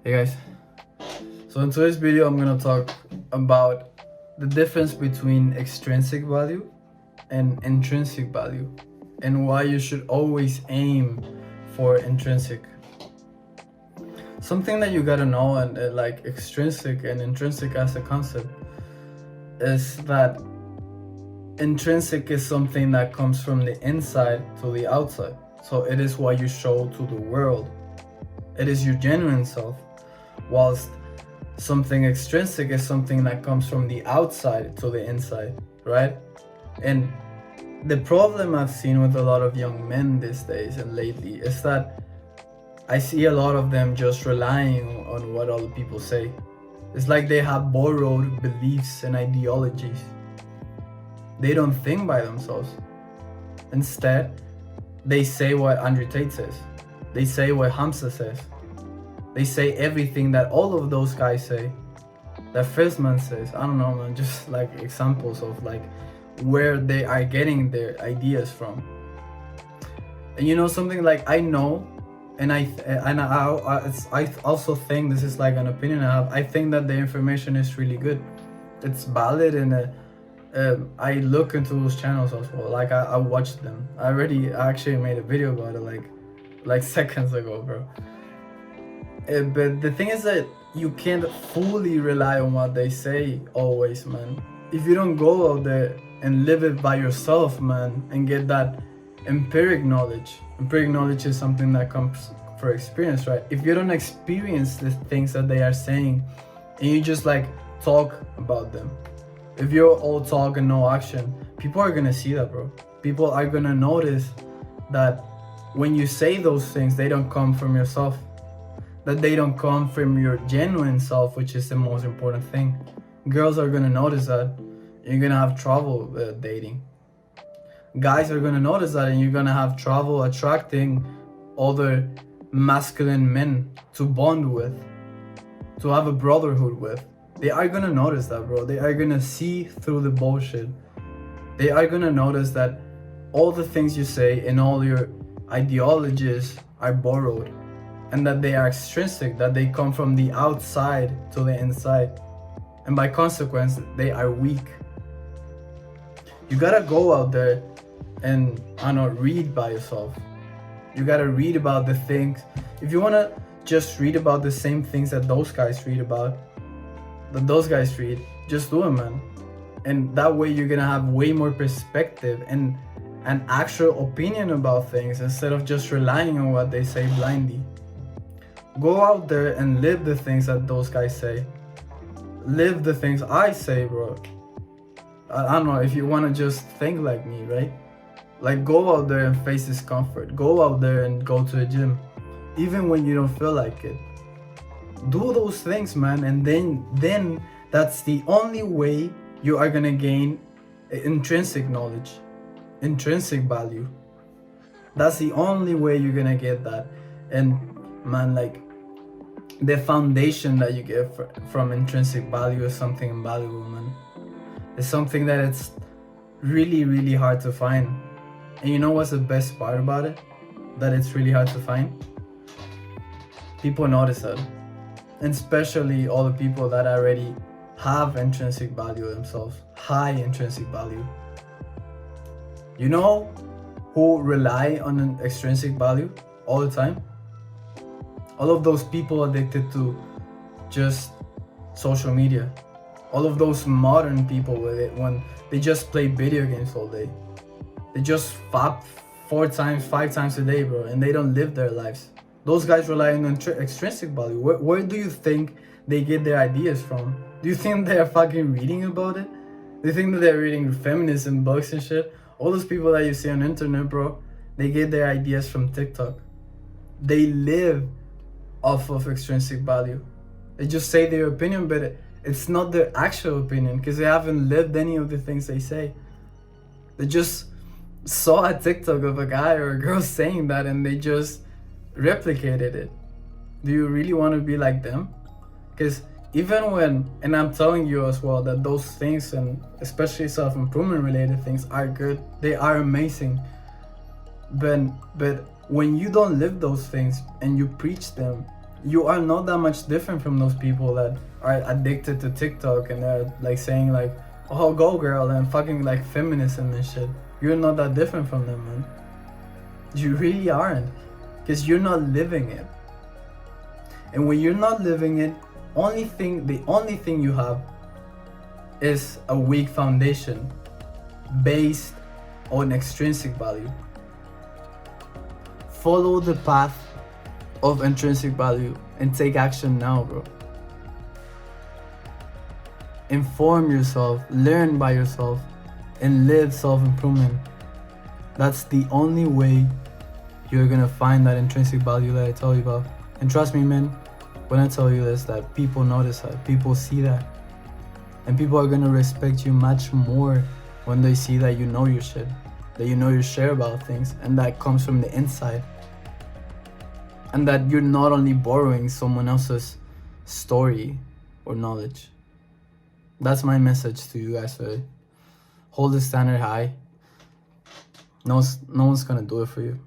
Hey guys, so in today's video I'm gonna talk about the difference between extrinsic value and intrinsic value and why you should always aim for intrinsic. Something that you gotta know and like extrinsic and intrinsic as a concept is that intrinsic is something that comes from the inside to the outside. So it is what you show to the world. It is your genuine self. Whilst something extrinsic is something that comes from the outside to the inside, right? And the problem I've seen with a lot of young men these days and lately is that I see a lot of them just relying on what other people say. It's like they have borrowed beliefs and ideologies. They don't think by themselves. Instead, they say what Andrew Tate says. They say what Hamza says. They say everything that all of those guys say, that Frisman says. I don't know, man, just like examples of like where they are getting their ideas from. And you know something, like I know, and I also think this is like an opinion I have. I think that the information is really good. It's valid, and I look into those channels as well. Like I watch them. I actually made a video about it like seconds ago, bro. But the thing is that you can't fully rely on what they say always, man. If you don't go out there and live it by yourself, man, and get that empiric knowledge is something that comes for experience, right? If you don't experience the things that they are saying and you just like talk about them, if you're all talk and no action, people are gonna see that, bro. People are gonna notice that when you say those things, they don't come from yourself. That they don't come from your genuine self, which is the most important thing. Girls are gonna notice that. You're gonna have trouble dating. Guys are gonna notice that, and you're gonna have trouble attracting other masculine men to bond with, to have a brotherhood with. They are gonna notice that, bro. They are gonna see through the bullshit. They are gonna notice that all the things you say and all your ideologies are borrowed, and that they are extrinsic, that they come from the outside to the inside, and by consequence they are weak. You gotta go out there and read by yourself. You gotta read about the things. If you wanna just read about the same things that those guys read, just do it, man. And that way you're gonna have way more perspective and an actual opinion about things instead of just relying on what they say blindly. Go out there and live the things that those guys say. Live the things I say, bro. I don't know, if you want to just think like me, right? Like, go out there and face discomfort. Go out there and go to the gym, even when you don't feel like it. Do those things, man, and then that's the only way you are gonna gain intrinsic knowledge, intrinsic value. That's the only way you're gonna get that. And man, like, the foundation that you get from intrinsic value is something invaluable, man. It's something that it's really, really hard to find. And you know what's the best part about it? That it's really hard to find? People notice that. And especially all the people that already have intrinsic value themselves, high intrinsic value. You know who rely on an extrinsic value all the time? All of those people addicted to just social media. All of those modern people with it, when they just play video games all day. They just fap 4 times, 5 times a day, bro, and they don't live their lives. Those guys rely on extrinsic value. Where do you think they get their ideas from? Do you think they're fucking reading about it? Do you think that they're reading feminism books and shit? All those people that you see on the internet, bro, they get their ideas from TikTok. They live off of extrinsic value. They just say their opinion, but it's not their actual opinion because they haven't lived any of the things they say. They just saw a TikTok of a guy or a girl saying that and they just replicated it. Do you really want to be like them? Because even when, and I'm telling you as well that those things, and especially self-improvement related things, are good, they are amazing, but when you don't live those things and you preach them, You are not that much different from those people that are addicted to TikTok and they're like saying like, oh, go girl, and fucking like feminism and shit. You're not that different from them, man. You really aren't, because you're not living it. And when you're not living it, the only thing you have is a weak foundation based on extrinsic value. Follow the path of intrinsic value and take action now, bro. Inform yourself, learn by yourself, and live self-improvement. That's the only way you're gonna find that intrinsic value that I tell you about. And trust me, man, when I tell you this, that people notice that, people see that. And people are gonna respect you much more when they see that you know your shit, that you know your share about things, and that comes from the inside. And that you're not only borrowing someone else's story or knowledge. That's my message to you guys today. Hold the standard high. No one's gonna do it for you.